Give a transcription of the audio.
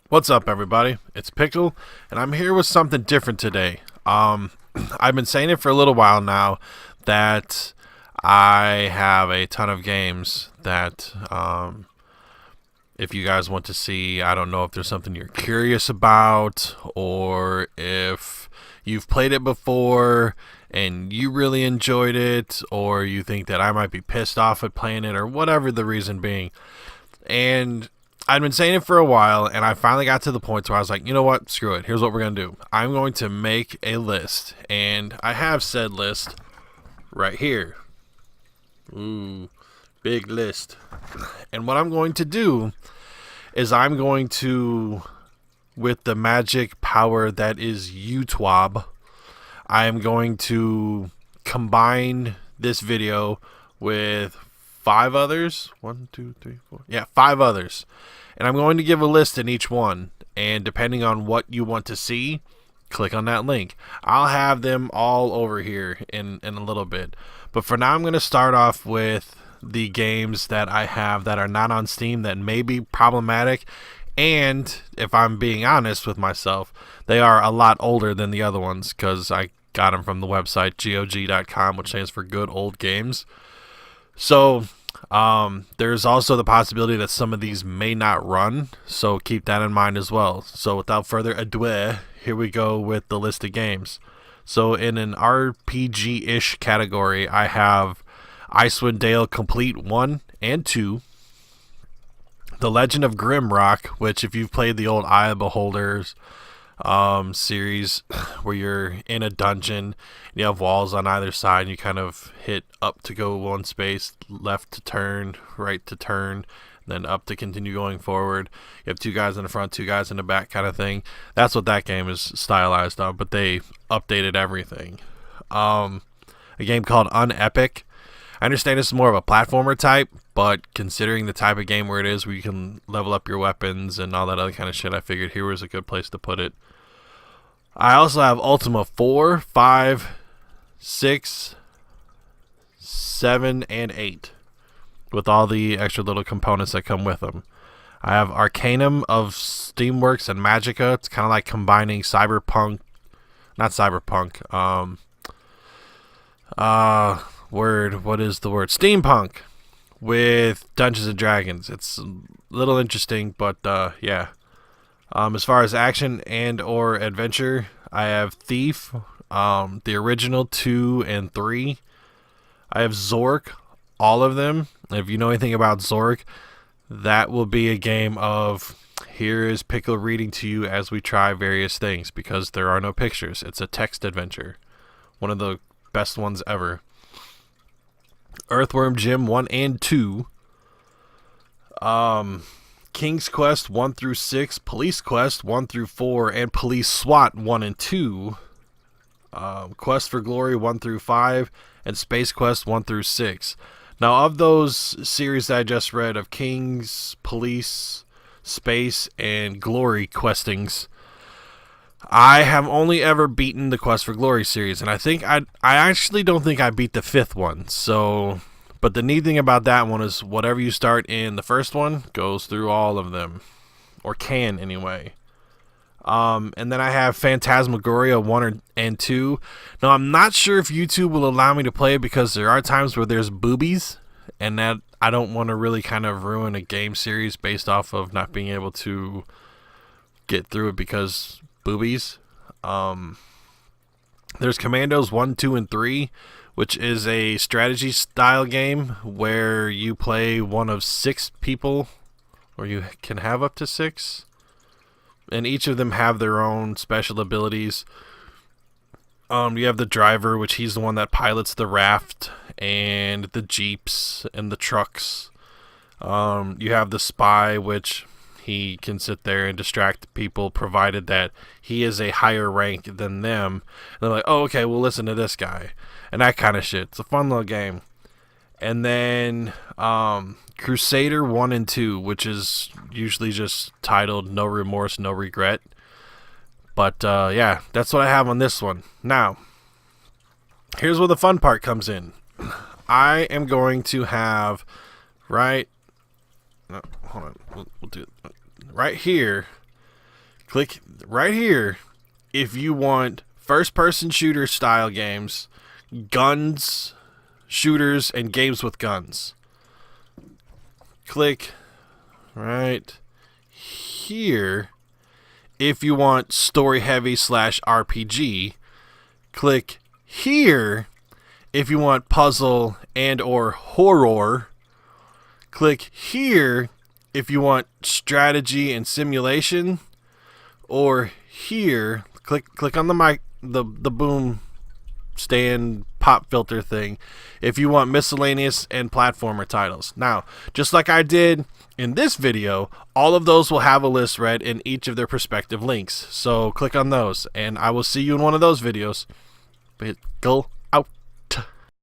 What's up, everybody? It's Pickle, and I'm here with something different today. I've been saying it for a little while now that I have a ton of games that, if you guys want to see, I don't know if there's something you're curious about or if you've played it before and you really enjoyed it, or you think that I might be pissed off at playing it, or whatever the reason being. And I'd been saying it for a while, and I finally got to the point where I was like, you know what? Screw it. Here's what we're going to do. I'm going to make a list, and I have said list right here. Ooh, big list. And what I'm going to do is I'm going to, with the magic power that is YouTube, I am going to combine this video with 5 others. 1, 2, 3, 4. Yeah, 5 others. And I'm going to give a list in each one. And depending on what you want to see, click on that link. I'll have them all over here in a little bit. But for now, I'm going to start off with the games that I have that are not on Steam that may be problematic. And if I'm being honest with myself, they are a lot older than the other ones because I got them from the website GOG.com, which stands for Good Old Games. So there's also the possibility that some of these may not run, so keep that in mind as well. So without further ado, here we go with the list of games. So in an RPG-ish category, I have Icewind Dale Complete 1 and 2, The Legend of Grimrock, which if you've played the old Eye of Beholders series where you're in a dungeon and you have walls on either side and you kind of hit up to go one space, left to turn, right to turn, then up to continue going forward. You have 2 guys in the front, 2 guys in the back kind of thing. That's what that game is stylized on, but they updated everything. A game called Unepic. I understand this is more of a platformer type, but considering the type of game where it is, where you can level up your weapons and all that other kind of shit, I figured here was a good place to put it. I also have Ultima 4, 5, 6, 7, and 8, with all the extra little components that come with them. I have Arcanum of Steamworks and Magicka. It's kind of like combining Cyberpunk, not Cyberpunk, what is the word? Steampunk with Dungeons and Dragons. It's a little interesting, but yeah. As far as action and or adventure, I have Thief, the original 2 and 3. I have Zork, all of them. If you know anything about Zork, that will be a game of here is Pickle reading to you as we try various things, because there are no pictures. It's a text adventure. One of the best ones ever. Earthworm Jim 1 and 2. King's Quest 1 through 6, Police Quest 1 through 4, and Police SWAT 1 and 2. Quest for Glory 1 through 5, and Space Quest 1 through 6. Now, of those series that I just read of King's, Police, Space, and Glory questings, I have only ever beaten the Quest for Glory series, and I actually don't think I beat the 5th one. So, but the neat thing about that one is whatever you start in the first one goes through all of them, or can anyway. And then I have Phantasmagoria 1 and 2. Now, I'm not sure if YouTube will allow me to play it because there are times where there's boobies, and that I don't want to really kind of ruin a game series based off of not being able to get through it because boobies. There's Commandos 1, 2, and 3, which is a strategy style game where you play one of 6 people, or you can have up to 6. And each of them have their own special abilities. You have the driver, which he's the one that pilots the raft and the jeeps and the trucks. You have the spy, which he can sit there and distract people, provided that he is a higher rank than them. And they're like, oh, okay, we'll listen to this guy. And that kind of shit. It's a fun little game. And then Crusader 1 and 2, which is usually just titled No Remorse, No Regret. But yeah, that's what I have on this one. Now, here's where the fun part comes in. I am going to have right... No, hold on. We'll do it. Right here, Click right here if you want first-person shooter style games, guns, shooters, and games with guns. Click right here if you want story heavy / RPG. Click here if you want puzzle and or horror. Click here if you want strategy and simulation, or here click on the mic, the boom stand pop filter thing if you want miscellaneous and platformer titles. Now, just like I did in this video, all of those will have a list read in each of their respective links. So click on those, and I will see you in one of those videos. Pickle.